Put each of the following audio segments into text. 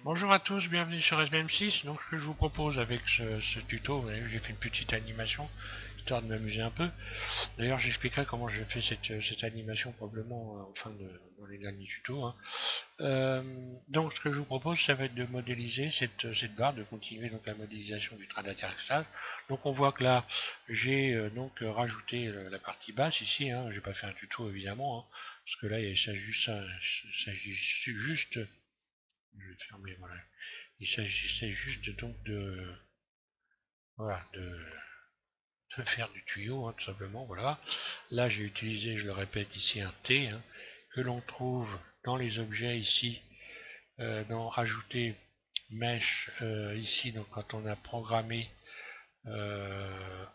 Bonjour à tous, bienvenue sur SBM6. Donc ce que je vous propose avec ce tuto, vous avez vu, j'ai fait une petite animation, histoire de m'amuser un peu. D'ailleurs j'expliquerai comment j'ai fait cette animation probablement dans les derniers tutos, hein. Donc ce que je vous propose, ça va être de modéliser cette barre, de continuer donc la modélisation du train d'atterrissage. Donc on voit que là j'ai rajouté la partie basse ici, hein. J'ai pas fait un tuto évidemment, hein, parce que là il s'agit juste, je vais fermer, voilà. Il s'agissait juste donc voilà, de faire du tuyau, hein, tout simplement. Voilà. Là, j'ai utilisé, je le répète ici, un T, hein, que l'on trouve dans les objets ici, dans ajouter mesh ici. Donc, quand on a programmé, euh,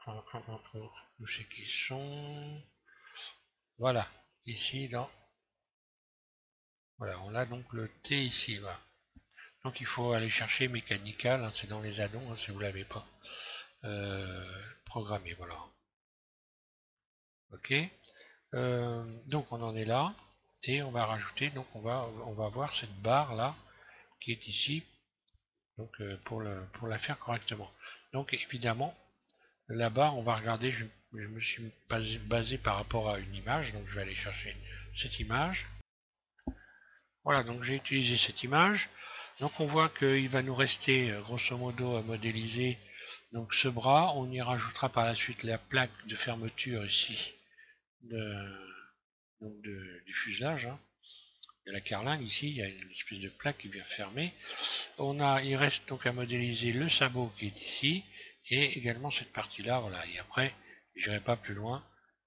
où c'est qu'ils sont, voilà, ici dans, voilà, on a donc le T ici, voilà. Donc, il faut aller chercher Mechanical, hein, c'est dans les addons, hein, si vous l'avez pas. Programmé, voilà. Ok. Donc on en est là et on va rajouter, donc on va voir cette barre là qui est ici, donc pour la faire correctement. Donc évidemment la barre, on va regarder, je me suis basé par rapport à une image, donc je vais aller chercher cette image. Voilà, donc j'ai utilisé cette image. Donc on voit qu'il va nous rester grosso modo à modéliser donc ce bras. On y rajoutera par la suite la plaque de fermeture ici de, du fuselage, hein, de la carlingue. Ici, il y a une espèce de plaque qui vient fermer. Il reste donc à modéliser le sabot qui est ici et également cette partie-là. Voilà. Et après, je n'irai pas plus loin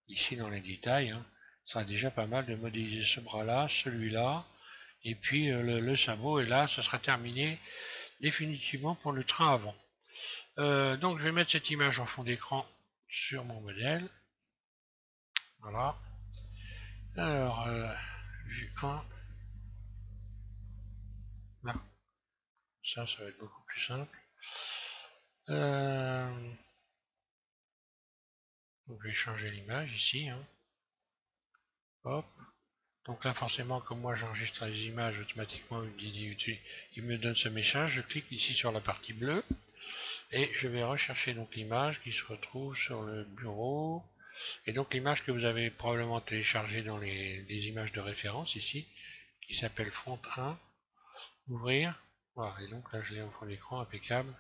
ici dans les détails, hein. Ça sera déjà pas mal de modéliser ce bras-là, celui-là, et puis le sabot. Et là, ça sera terminé définitivement pour le train avant. Donc, je vais mettre cette image en fond d'écran sur mon modèle. Voilà. Alors, vue 1. Là, ça va être beaucoup plus simple. Euh, donc je vais changer l'image ici, hein. Hop. Donc là, forcément, comme moi j'enregistre les images automatiquement, il me donne ce message. Je clique ici sur la partie bleue et je vais rechercher donc l'image qui se retrouve sur le bureau. Et donc l'image que vous avez probablement téléchargée dans les images de référence ici, qui s'appelle Front 1. Ouvrir. Voilà. Et donc là, je l'ai au fond d'écran, impeccable.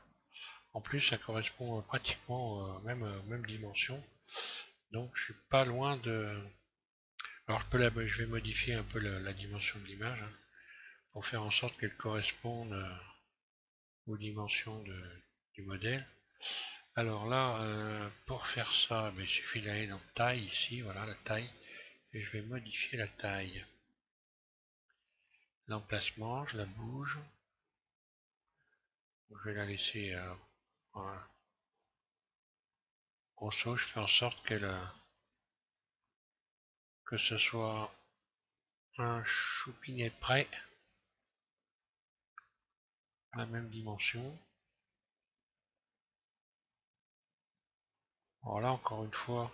En plus, ça correspond pratiquement aux mêmes dimensions. Donc, je suis pas loin de. Alors, je vais modifier un peu la dimension de l'image, hein, pour faire en sorte qu'elle corresponde aux dimensions du modèle. Alors là, pour faire ça, il suffit d'aller dans taille ici, voilà la taille, et je vais modifier la taille. L'emplacement, je la bouge. Je vais la laisser. Voilà. Grosso, je fais en sorte que ce soit un choupinet près, la même dimension. Voilà, encore une fois.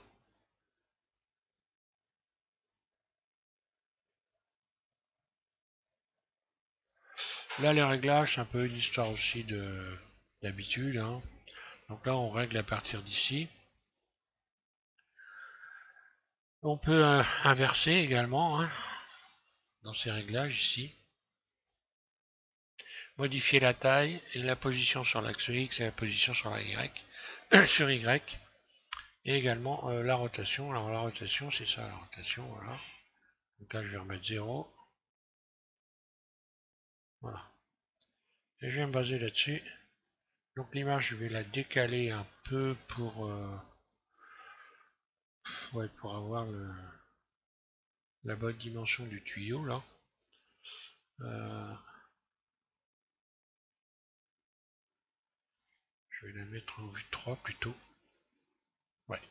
Là, les réglages, c'est un peu une histoire aussi d'habitude, hein. Donc là, on règle à partir d'ici. On peut inverser également, hein, dans ces réglages ici. Modifier la taille et la position sur l'axe X et la position sur la Y, sur Y. Et également la rotation. Alors la rotation, c'est ça, la rotation, voilà. Donc là, je vais remettre 0. Voilà. Et je vais me baser là-dessus. Donc l'image, je vais la décaler un peu ouais, pour avoir la bonne dimension du tuyau là. Euh, je vais la mettre en vue 3 plutôt. Ouais.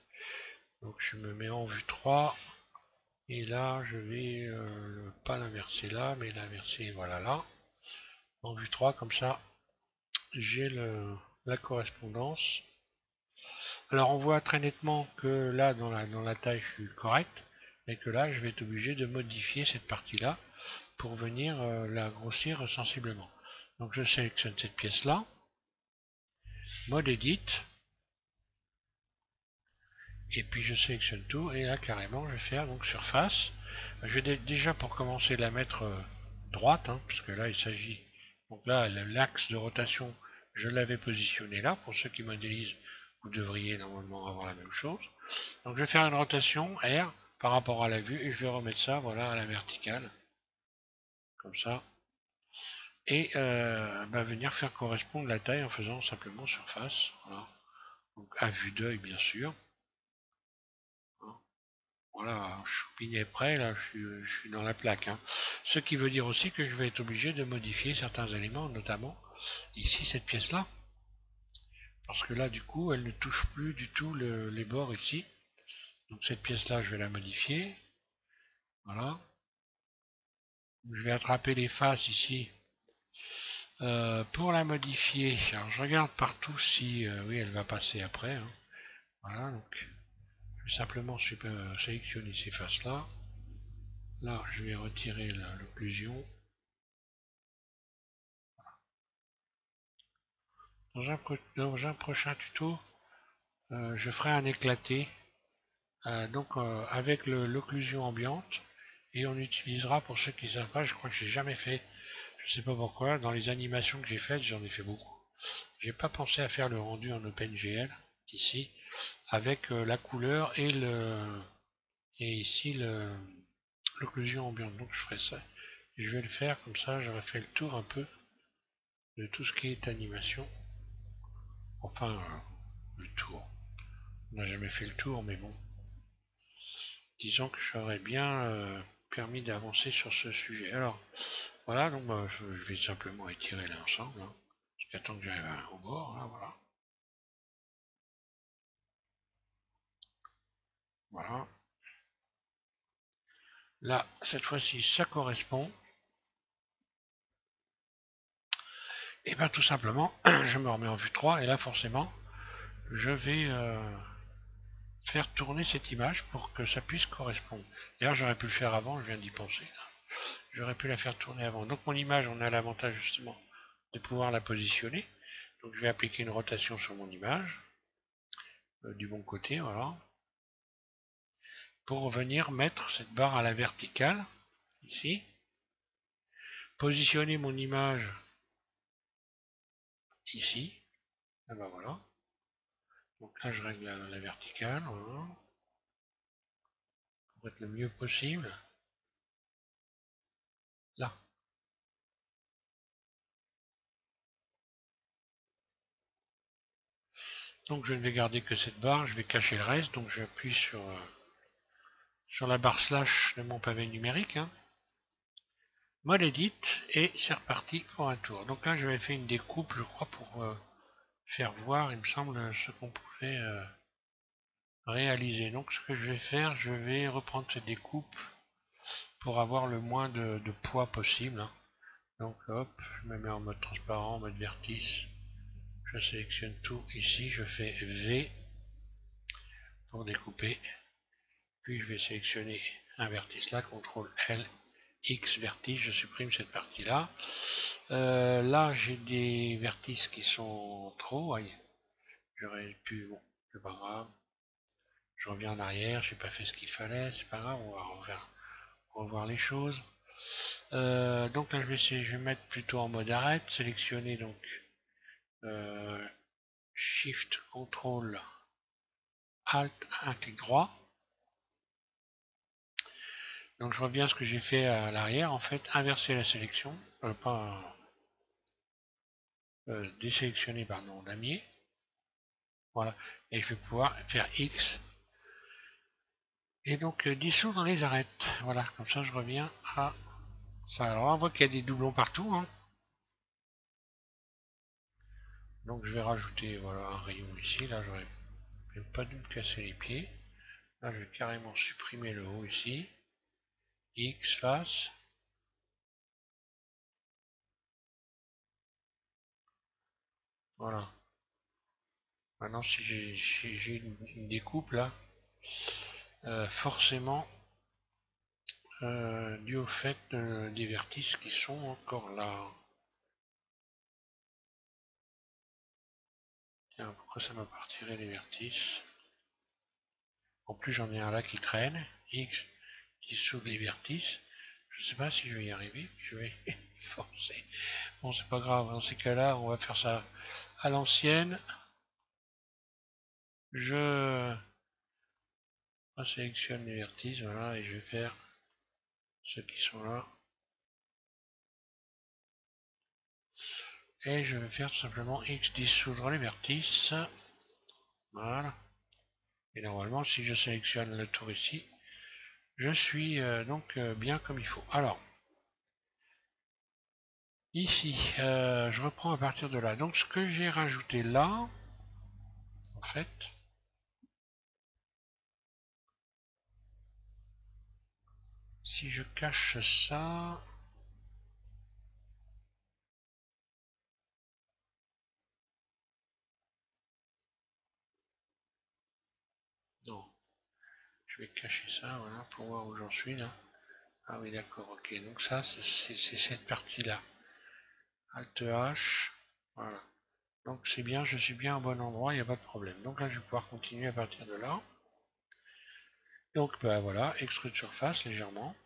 Donc je me mets en vue 3. Et là, je vais pas l'inverser là, mais l'inverser voilà là. En vue 3, comme ça, j'ai la correspondance. Alors on voit très nettement que là, dans la taille, je suis correct. Mais que là, je vais être obligé de modifier cette partie-là. pour venir la grossir sensiblement. Donc je sélectionne cette pièce là, mode edit, et puis je sélectionne tout, et là carrément je vais faire donc surface. Je vais déjà pour commencer la mettre droite, hein, puisque là il s'agit, donc là l'axe de rotation je l'avais positionné là. Pour ceux qui modélisent, vous devriez normalement avoir la même chose. Donc je vais faire une rotation R par rapport à la vue, et je vais remettre ça voilà à la verticale, comme ça, et venir faire correspondre la taille en faisant simplement surface, voilà. Donc à vue d'œil bien sûr. Voilà, Choupine est prêt, là je suis dans la plaque, hein. Ce qui veut dire aussi que je vais être obligé de modifier certains éléments, notamment ici cette pièce là, parce que là du coup elle ne touche plus du tout les bords ici. Donc cette pièce là je vais la modifier, voilà. Je vais attraper les faces ici pour la modifier. Alors je regarde partout si oui elle va passer après, hein. Voilà, donc je vais simplement sélectionner ces faces là. Là je vais retirer l'occlusion. Dans un prochain tuto, je ferai un éclaté avec l'occlusion ambiante, et on utilisera, pour ceux qui ne savent pas, je crois que j'ai jamais fait, je sais pas pourquoi, dans les animations que j'ai faites, j'en ai fait beaucoup. J'ai pas pensé à faire le rendu en OpenGL ici, avec la couleur et ici l'occlusion ambiante. Donc je ferai ça. Je vais le faire comme ça, j'aurai fait le tour un peu de tout ce qui est animation. Enfin, le tour. On n'a jamais fait le tour, mais bon. Disons que j'aurais bien permis d'avancer sur ce sujet. Alors, voilà, donc je vais simplement étirer l'ensemble, hein, jusqu'à temps que j'arrive au bord, là, voilà. Voilà. Là, cette fois-ci, ça correspond. Et bien tout simplement, je me remets en vue 3, et là, forcément, je vais faire tourner cette image pour que ça puisse correspondre. D'ailleurs, j'aurais pu le faire avant, je viens d'y penser. J'aurais pu la faire tourner avant. Donc mon image, on a l'avantage justement de pouvoir la positionner. Donc je vais appliquer une rotation sur mon image, du bon côté, voilà, pour venir mettre cette barre à la verticale, ici. Positionner mon image ici. Et ben voilà. Donc là, je règle la verticale, voilà, pour être le mieux possible. Là. Donc je ne vais garder que cette barre, je vais cacher le reste, donc j'appuie sur la barre slash de mon pavé numérique, hein. Mode edit, et c'est reparti pour un tour. Donc là j'avais fait une découpe, je crois, pour faire voir, il me semble, ce qu'on pouvait réaliser. Donc ce que je vais faire, je vais reprendre cette découpe pour avoir le moins de poids possible, hein. Donc hop, je me mets en mode transparent, mode vertice, je sélectionne tout ici, je fais V pour découper, puis je vais sélectionner un vertice là, CTRL L, X vertice, je supprime cette partie là. Là j'ai des vertices qui sont trop, aïe, j'aurais pu, bon, c'est pas grave, je reviens en arrière, j'ai pas fait ce qu'il fallait, c'est pas grave, on va revoir les choses. Donc là je vais mettre plutôt en mode arrête, sélectionner donc Shift, CTRL, Alt, un clic droit. Donc je reviens à ce que j'ai fait à l'arrière, en fait, inverser la sélection, désélectionner pardon, damier. Voilà, et je vais pouvoir faire X. Et donc dissoudre les arêtes. Voilà, comme ça je reviens à ça. Alors on voit qu'il y a des doublons partout, hein. Donc je vais rajouter voilà un rayon ici. Là j'aurais pas dû me casser les pieds. Là je vais carrément supprimer le haut ici. X face. Voilà. Maintenant si j'ai une découpe là, forcément dû au fait des vertices qui sont encore là. Tiens, pourquoi ça m'a pas retiré les vertices? En plus, j'en ai un là qui traîne, X, qui sauve les vertices. Je sais pas si je vais y arriver, je vais forcer. Bon, c'est pas grave, dans ces cas-là, on va faire ça à l'ancienne. Je sélectionne les vertices, voilà, et je vais faire ceux qui sont là. Et je vais faire tout simplement X dissoudre les vertices. Voilà. Et normalement, si je sélectionne le tour ici, je suis donc bien comme il faut. Alors, ici, je reprends à partir de là. Donc, ce que j'ai rajouté là, en fait, si je cache ça, non, je vais cacher ça, voilà, pour voir où j'en suis là. Ah oui, d'accord, ok. Donc ça, c'est cette partie-là. Alt H, voilà. Donc c'est bien, je suis bien au bon endroit, il n'y a pas de problème. Donc là, je vais pouvoir continuer à partir de là. Donc bah voilà, extrude surface légèrement,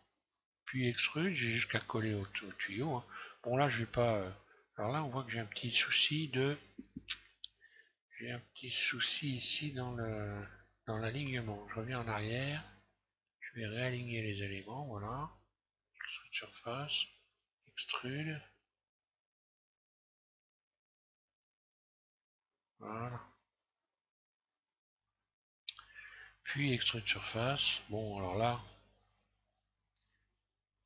puis extrude, j'ai jusqu'à coller au tuyau. Hein. Bon là, je vais pas. Alors là, on voit que j'ai un petit souci de. J'ai un petit souci ici dans l'alignement. Je reviens en arrière, je vais réaligner les éléments, voilà. Extrude surface, extrude, voilà. Puis extrude surface. Bon, alors là,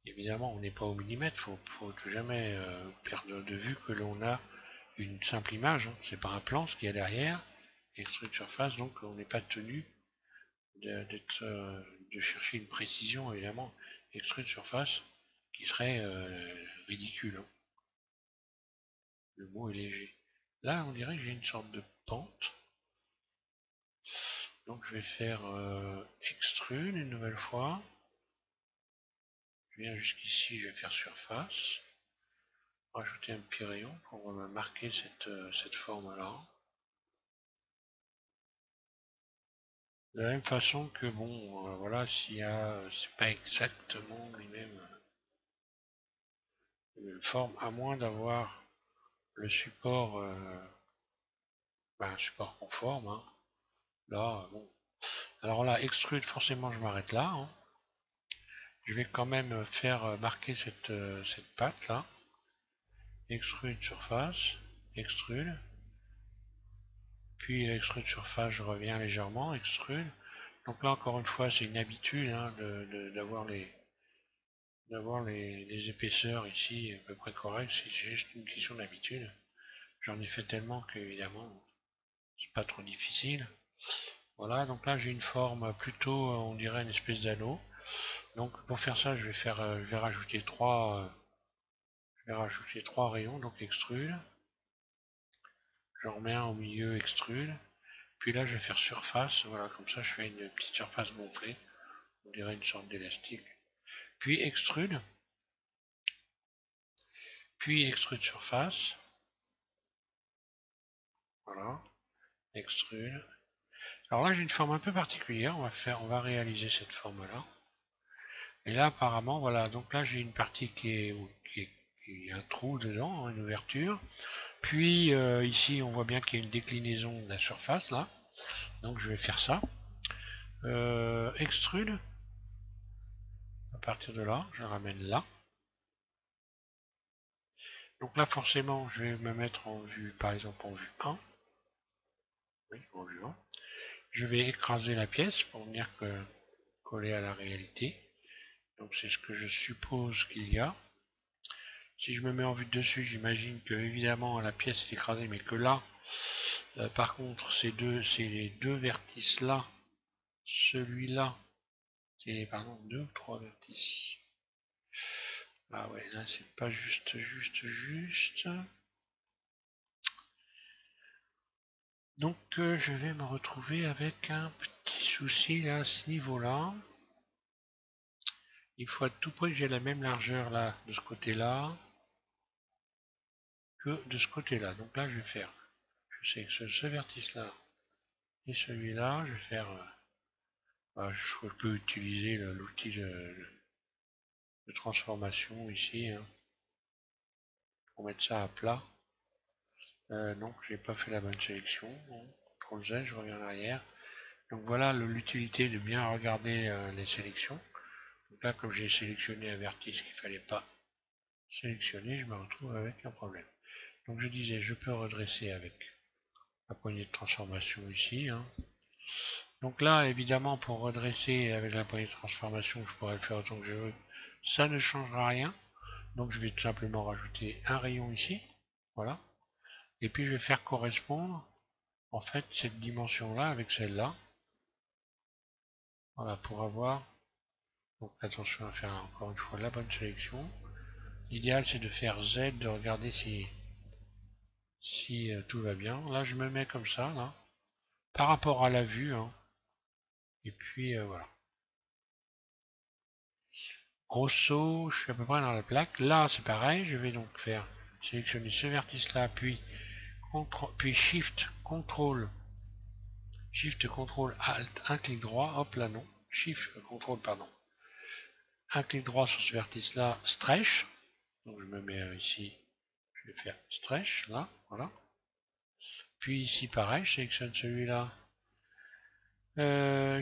évidemment, on n'est pas au millimètre, faut jamais perdre de vue que l'on a une simple image, hein. C'est pas un plan ce qu'il y a derrière. Extrude surface, donc on n'est pas tenu de chercher une précision, évidemment. Extrude surface qui serait ridicule. Hein. Le mot est léger. Là, on dirait que j'ai une sorte de pente. Donc je vais faire extrude une nouvelle fois. Je viens jusqu'ici, je vais faire surface. Rajouter un petit rayon pour marquer cette forme-là. De la même façon que, bon, voilà, s'il y a, c'est pas exactement les mêmes formes, à moins d'avoir le support, un support conforme, hein. Là, bon. Alors là, extrude, forcément, je m'arrête là, hein. Je vais quand même faire marquer cette patte là. Extrude surface, extrude. Puis extrude surface, je reviens légèrement, extrude. Donc là, encore une fois, c'est une habitude hein, d'avoir les épaisseurs ici à peu près correctes. C'est juste une question d'habitude. J'en ai fait tellement que, évidemment, c'est pas trop difficile. Voilà, donc là j'ai une forme plutôt, on dirait une espèce d'anneau. Donc pour faire ça, je vais rajouter trois rayons, donc extrude. J'en remets un au milieu, extrude. Puis là, je vais faire surface. Voilà, comme ça, je fais une petite surface gonflée. On dirait une sorte d'élastique. Puis extrude. Puis extrude surface. Voilà, extrude. Alors là, j'ai une forme un peu particulière. On va réaliser cette forme-là. Et là, apparemment, voilà. Donc là, j'ai une partie qui a un trou dedans, hein, une ouverture. Puis ici, on voit bien qu'il y a une déclinaison de la surface là. Donc je vais faire ça. Extrude. À partir de là, je ramène là. Donc là, forcément, je vais me mettre en vue, par exemple en vue 1. Oui, en vue 1. Je vais écraser la pièce pour venir coller à la réalité. Donc c'est ce que je suppose qu'il y a. Si je me mets en vue de dessus, j'imagine que évidemment la pièce est écrasée, mais que là, par contre, c'est les deux vertices là, celui-là, c'est pardon, deux ou trois vertices. Ah ouais, là c'est pas juste. Donc je vais me retrouver avec un petit souci là, à ce niveau-là. il faut à tout prix que j'ai la même largeur là, de ce côté-là, que de ce côté-là. Donc là, je vais faire, je sais que ce vertice-là et celui-là, je vais faire, je peux utiliser l'outil de transformation ici, hein, pour mettre ça à plat. Non, j'ai pas fait la bonne sélection. Bon, CTRL Z, je reviens en arrière. Donc voilà l'utilité de bien regarder les sélections. Donc là, comme j'ai sélectionné un vertice qu'il ne fallait pas sélectionner, je me retrouve avec un problème. Donc je disais, je peux redresser avec la poignée de transformation ici, hein. Donc là, évidemment, pour redresser avec la poignée de transformation, je pourrais le faire autant que je veux. Ça ne changera rien. Donc je vais tout simplement rajouter un rayon ici. Voilà. Et puis je vais faire correspondre en fait cette dimension-là avec celle-là. Voilà, pour avoir. Donc attention à faire encore une fois la bonne sélection. L'idéal c'est de faire Z, de regarder si tout va bien. Là je me mets comme ça, là, par rapport à la vue, hein. Et puis voilà. Grosso, je suis à peu près dans la plaque. Là c'est pareil, je vais donc faire sélectionner ce vertice là, puis Shift, CTRL, Alt, un clic droit, hop là non, Shift, CTRL, pardon. Un clic droit sur ce vertice là, Stretch. Donc je me mets ici, je vais faire Stretch, là, voilà. Puis ici pareil, je sélectionne celui-là.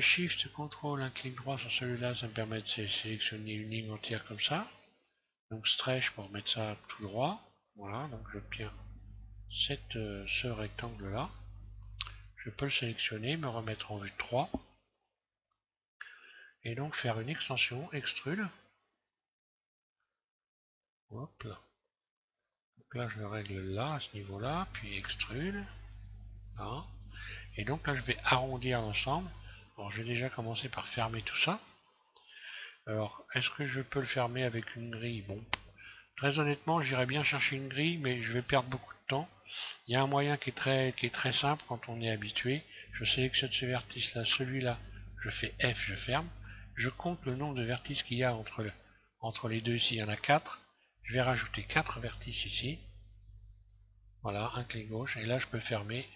Shift, CTRL, un clic droit sur celui-là, ça me permet de sélectionner une ligne entière comme ça. Donc Stretch pour mettre ça tout droit. Voilà, donc j'obtiens ce rectangle-là. Je peux le sélectionner, me remettre en vue 3. Et donc faire une extension, extrude. Hop là. Donc là, je le règle là, à ce niveau-là, puis extrude. Là. Et donc là, je vais arrondir l'ensemble. Alors, je vais déjà commencer par fermer tout ça. Alors, est-ce que je peux le fermer avec une grille? Bon, très honnêtement, j'irais bien chercher une grille, mais je vais perdre beaucoup de temps. Il y a un moyen qui est très simple quand on est habitué. Je sélectionne ce vertice-là, celui-là, je fais F, je ferme. Je compte le nombre de vertices qu'il y a entre les deux ici. Il y en a 4. Je vais rajouter 4 vertices ici. Voilà, un clic gauche. Et là, je peux fermer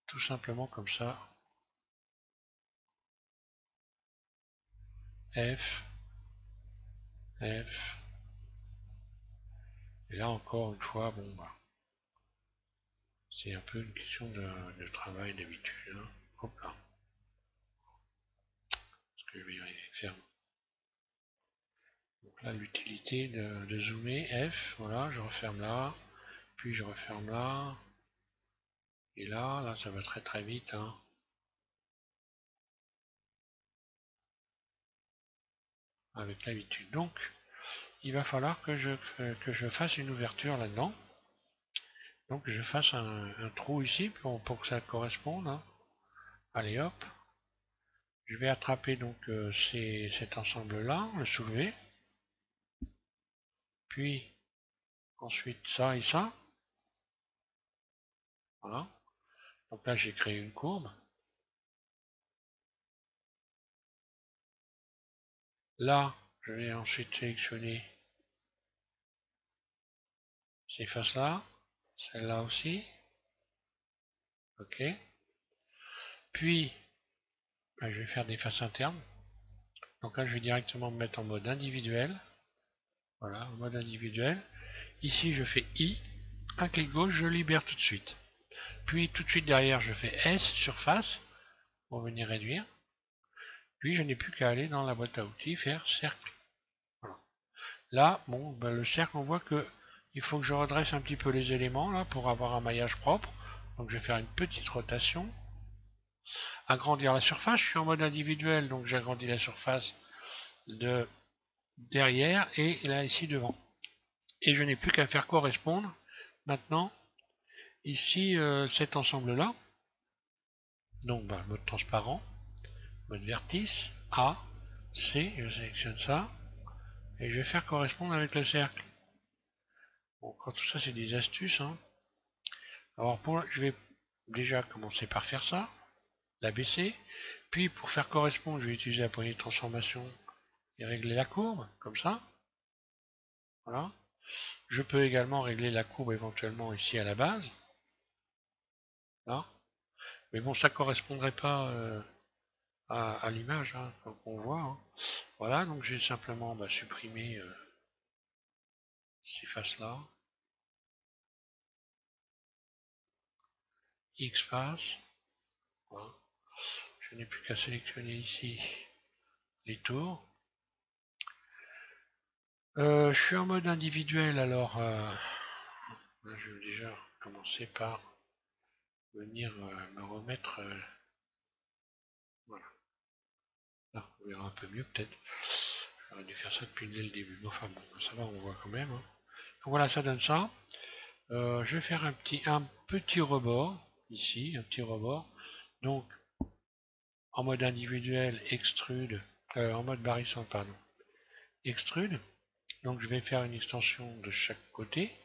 tout simplement comme ça. F, F. Et là, encore une fois, bon, bah, c'est un peu une question de travail d'habitude, hein. Hop là. Parce que je vais y arriver. Ferme. Donc là, l'utilité de zoomer, F, voilà, je referme là, puis je referme là, et là, ça va très très vite, hein, avec l'habitude. Donc, il va falloir que je fasse une ouverture là-dedans. Donc, je fasse un trou ici pour que ça corresponde, hein. Allez, hop. Je vais attraper donc cet ensemble-là, le soulever. Puis, ensuite, ça et ça. Voilà. Donc là, j'ai créé une courbe. Là, je vais ensuite sélectionner ces faces-là, celle-là aussi. Ok. Puis, je vais faire des faces internes. Donc là, je vais directement me mettre en mode individuel. Voilà, en mode individuel. Ici, je fais I. Un clic gauche, je libère tout de suite. Puis, tout de suite derrière, je fais S, surface, pour venir réduire. Puis, je n'ai plus qu'à aller dans la boîte à outils, faire cercle. Voilà. Là, bon, ben, le cercle, on voit que il faut que je redresse un petit peu les éléments là pour avoir un maillage propre. Donc, je vais faire une petite rotation. Agrandir la surface, je suis en mode individuel, donc j'agrandis la surface de derrière et là ici devant. Et je n'ai plus qu'à faire correspondre maintenant ici cet ensemble là. Donc bah, mode transparent, mode vertice, A, C, je sélectionne ça et je vais faire correspondre avec le cercle. Bon, quand tout ça c'est des astuces, hein. Alors je vais déjà commencer par faire ça, l'abaisser, puis pour faire correspondre je vais utiliser la poignée de transformation et régler la courbe, comme ça. Voilà. Je peux également régler la courbe éventuellement ici à la base. Là. Mais bon, ça correspondrait pas à l'image hein, qu'on voit. Hein. Voilà, donc j'ai simplement supprimé ces faces-là. X face. Voilà. Je n'ai plus qu'à sélectionner ici les tours. Je suis en mode individuel, alors je vais déjà commencer par venir me remettre. Voilà. Là, on verra un peu mieux peut-être. J'aurais dû faire ça depuis dès le début. Mais enfin bon, ça va, on voit quand même. Hein. Donc voilà, ça donne ça. Je vais faire un petit rebord ici, un petit rebord. Donc en mode individuel, extrude, en mode barrissant, pardon, extrude. Donc je vais faire une extension de chaque côté.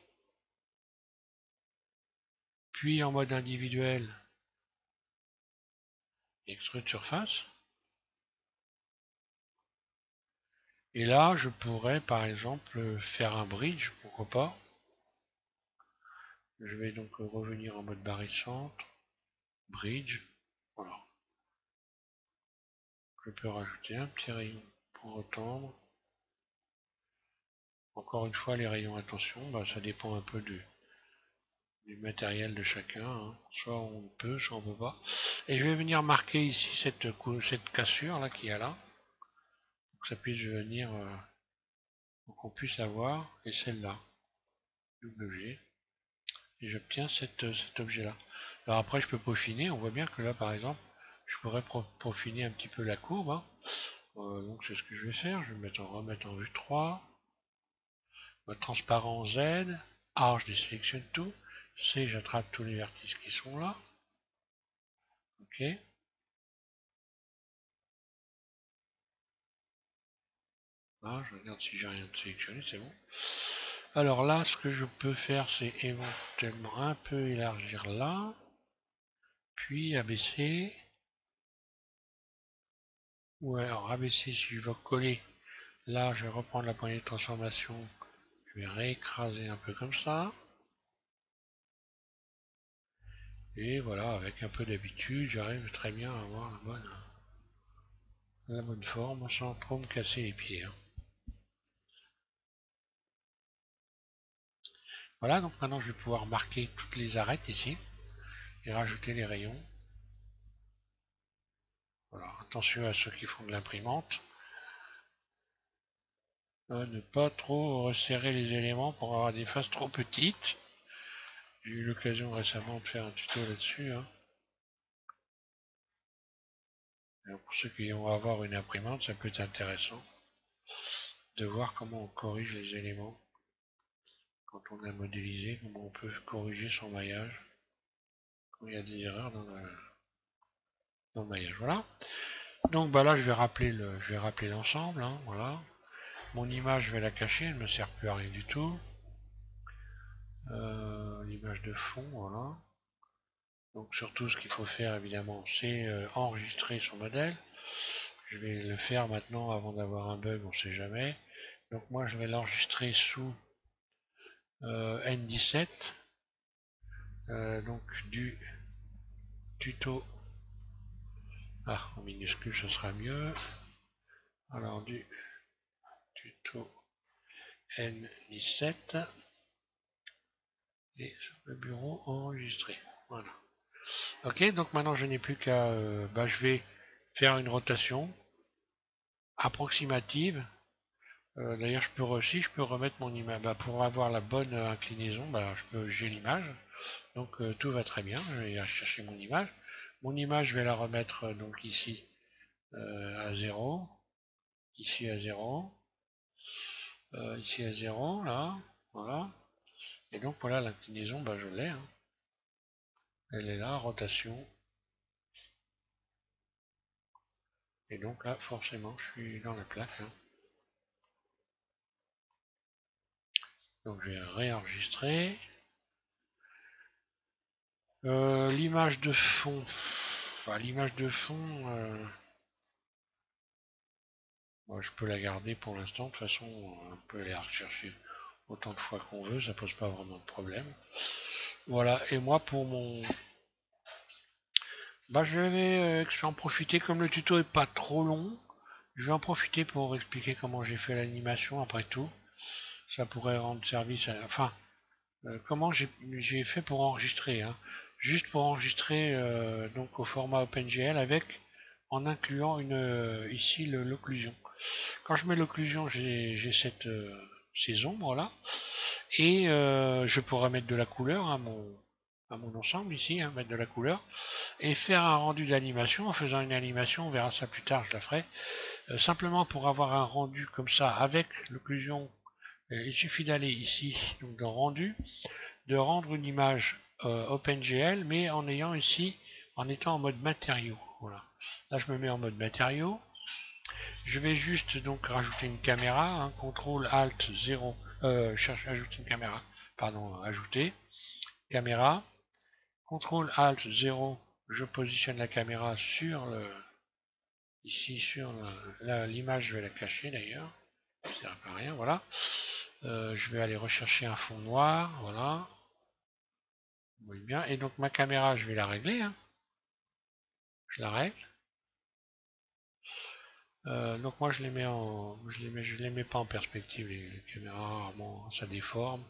Puis en mode individuel, extrude surface. Et là, je pourrais par exemple faire un bridge, pourquoi pas. Je vais donc revenir en mode barrissante, bridge, voilà. Je peux rajouter un petit rayon pour retendre. Encore une fois, les rayons, attention, ça dépend un peu du matériel de chacun. Hein. Soit on peut, soit on peut pas. Et je vais venir marquer ici cette cassure là qu'il y a là. Pour que ça puisse venir, pour qu'on puisse avoir, et celle-là, WG. Et j'obtiens cet objet là. Alors après je peux peaufiner, on voit bien que là par exemple, je pourrais peaufiner un petit peu la courbe. Hein. Donc c'est ce que je vais faire, je vais remettre en vue 3. Transparent Z, A, je désélectionne tout, C, j'attrape tous les vertices qui sont là. Ok. Là, je regarde si j'ai rien de sélectionné, c'est bon. Alors là, ce que je peux faire, c'est éventuellement un peu élargir là, puis abaisser. Ou alors abaisser si je veux coller. Là, je vais reprendre la poignée de transformation. Je vais réécraser un peu comme ça. Et voilà, avec un peu d'habitude, j'arrive très bien à avoir la bonne forme sans trop me casser les pieds. Hein. Voilà, donc maintenant je vais pouvoir marquer toutes les arêtes ici et rajouter les rayons. Voilà, attention à ceux qui font de l'imprimante. Ne pas trop resserrer les éléments pour avoir des faces trop petites. J'ai eu l'occasion récemment de faire un tuto là-dessus. Hein. Pour ceux qui vont avoir une imprimante, ça peut être intéressant de voir comment on corrige les éléments quand on a modélisé, comment on peut corriger son maillage quand il y a des erreurs dans le maillage. Voilà. Donc là je vais rappeler l'ensemble. Hein, voilà. Mon image je vais la cacher, elle ne me sert plus à rien du tout. L'image de fond, voilà. Donc surtout ce qu'il faut faire évidemment c'est enregistrer son modèle. Je vais le faire maintenant avant d'avoir un bug, on ne sait jamais. Donc moi je vais l'enregistrer sous N17. Donc du tuto. Ah, en minuscule ce sera mieux. Alors du tuto N17. Et sur le bureau enregistré. Voilà. Ok, donc maintenant je n'ai plus qu'à. Je vais faire une rotation approximative. D'ailleurs, je peux remettre mon image. Pour avoir la bonne inclinaison, j'ai l'image. Donc tout va très bien. Je vais chercher mon image. Mon image, je vais la remettre donc ici à 0. Ici à 0. Ici à 0, là. Voilà. Et donc voilà l'inclinaison, je l'ai. Hein. Elle est là, rotation. Et donc là, forcément, je suis dans la plaque. Hein. Donc je vais réenregistrer. L'image de fond. L'image de fond. Moi, je peux la garder pour l'instant. De toute façon, on peut aller la rechercher autant de fois qu'on veut, ça pose pas vraiment de problème. Voilà, et moi pour mon... Bah je vais en profiter, comme le tuto est pas trop long, je vais en profiter pour expliquer comment j'ai fait l'animation après tout. Ça pourrait rendre service à... Enfin, comment j'ai fait pour enregistrer, hein. Juste pour enregistrer donc au format OpenGL avec, en incluant ici l'occlusion. Quand je mets l'occlusion, j'ai ces ombres là. Et je pourrais mettre de la couleur à mon ensemble ici, hein, mettre de la couleur, et faire un rendu d'animation en faisant une animation, on verra ça plus tard, je la ferai. Simplement pour avoir un rendu comme ça avec l'occlusion, il suffit d'aller ici, donc dans rendu, de rendre une image OpenGL, mais en ayant ici, en étant en mode matériau. Voilà. Là je me mets en mode matériau. Je vais juste donc rajouter une caméra, hein, CTRL ALT 0, cherche ajouter une caméra, pardon, ajouter, caméra, CTRL ALT 0, je positionne la caméra sur ici sur l'image, je vais la cacher d'ailleurs, ça ne sert à rien, voilà. Je vais aller rechercher un fond noir, voilà, vous voyez bien, et donc ma caméra, je vais la régler, hein. Je la règle. Donc moi je les mets je les mets pas en perspective les caméras, rarement ça déforme.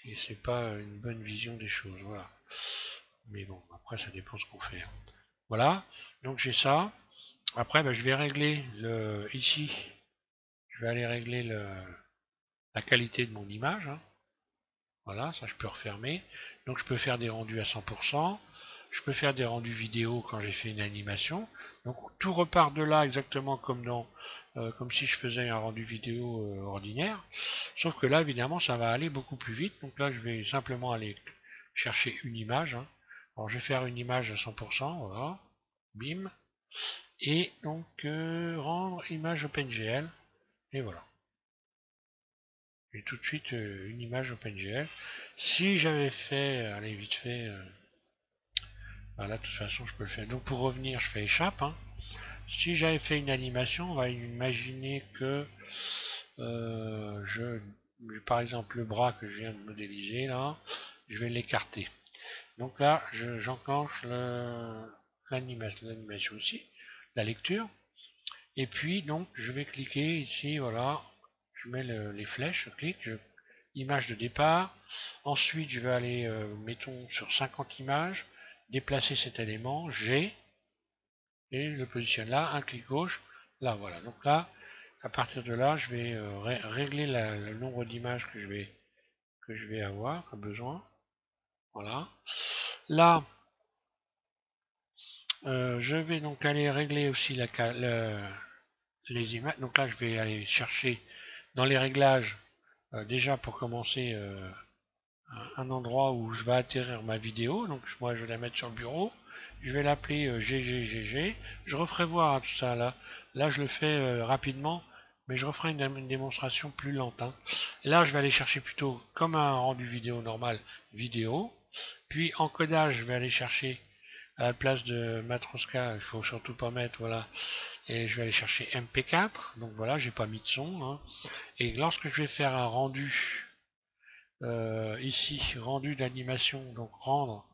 Et c'est pas une bonne vision des choses, voilà. Mais bon, après ça dépend ce qu'on fait, hein. Voilà, donc j'ai ça. Après, je vais régler ici, je vais aller régler la qualité de mon image, hein. Voilà, ça je peux refermer. Donc je peux faire des rendus à 100%. Je peux faire des rendus vidéo quand j'ai fait une animation. Donc tout repart de là exactement comme si je faisais un rendu vidéo ordinaire. Sauf que là, évidemment, ça va aller beaucoup plus vite. Donc là, je vais simplement aller chercher une image, hein. Alors je vais faire une image à 100%, voilà. Bim. Et donc rendre image OpenGL. Et voilà. J'ai tout de suite une image OpenGL. Si j'avais fait, allez vite fait, là de toute façon je peux le faire. Donc pour revenir, je fais échappe, hein. Si j'avais fait une animation, on va imaginer que par exemple le bras que je viens de modéliser là, je vais l'écarter. Donc là, j'enclenche l'animation aussi, la lecture. Et puis donc je vais cliquer ici, voilà, je mets les flèches, je clique, image de départ. Ensuite, je vais aller, mettons, sur 50 images, déplacer cet élément, G, et le positionne là, un clic gauche, là, voilà. Donc là, à partir de là, je vais régler le nombre d'images que je vais avoir comme besoin. Voilà. Là, je vais donc aller régler aussi les images. Donc là, je vais aller chercher dans les réglages, déjà pour commencer, un endroit où je vais atterrir ma vidéo. Donc moi, je vais la mettre sur le bureau. Je vais l'appeler GGGG. Je referai voir, hein, tout ça là. Là, je le fais rapidement, mais je referai une démonstration plus lente, hein. Et là, je vais aller chercher plutôt comme un rendu vidéo normal, vidéo. Puis encodage, je vais aller chercher à la place de Matroska, il faut surtout pas mettre, voilà. Et je vais aller chercher MP4. Donc voilà, j'ai pas mis de son, hein. Et lorsque je vais faire un rendu, ici, rendu d'animation, donc rendre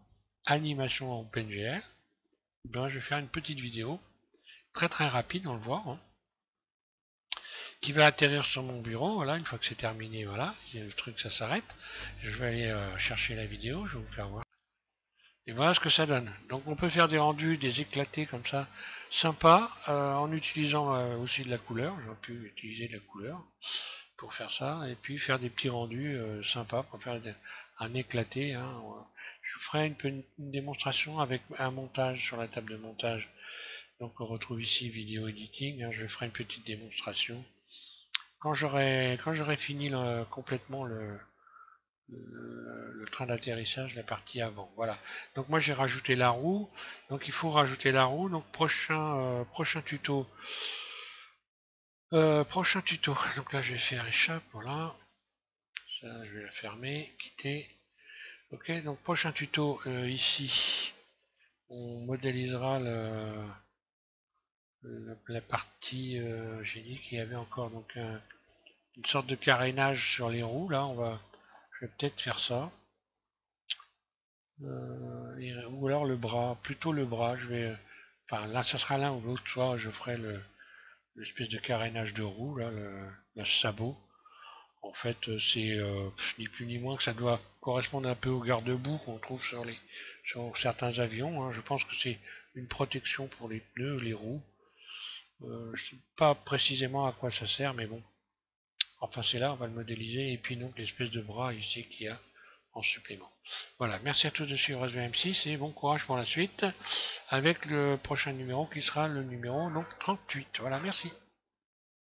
animation en OpenGL, je vais faire une petite vidéo, très très rapide, on le voit, hein, qui va atterrir sur mon bureau. Voilà, une fois que c'est terminé, voilà, le truc ça s'arrête. Je vais aller chercher la vidéo, je vais vous faire voir. Et voilà ce que ça donne. Donc on peut faire des rendus, des éclatés comme ça, sympa, en utilisant aussi de la couleur. J'aurais pu utiliser de la couleur pour faire ça, et puis faire des petits rendus sympas pour faire un éclaté, hein. Je ferai une démonstration avec un montage sur la table de montage. Donc on retrouve ici vidéo editing, hein. Je ferai une petite démonstration quand j'aurai fini complètement le train d'atterrissage, la partie avant. Voilà. Donc moi j'ai rajouté la roue. Donc il faut rajouter la roue. Donc prochain tuto. Prochain tuto. Donc là je vais faire échappe. Voilà. Ça je vais la fermer. Quitter. Ok. Donc prochain tuto ici. On modélisera la partie, j'ai dit qu'il y avait encore donc une sorte de carénage sur les roues. Là, je vais peut-être faire ça. Ou alors le bras, plutôt le bras. Enfin là, ça sera l'un ou l'autre. Soit je ferai l'espèce de carénage de roue, là, le sabot. En fait, c'est ni plus ni moins que ça doit correspondre un peu au garde-boue qu'on trouve sur certains avions, hein. Je pense que c'est une protection pour les pneus, les roues. Je sais pas précisément à quoi ça sert, mais bon. Enfin, c'est là, on va le modéliser. Et puis donc l'espèce de bras ici qu'il y a en supplément. Voilà, merci à tous de suivre SVM6 et bon courage pour la suite avec le prochain numéro qui sera le numéro donc 38. Voilà, merci.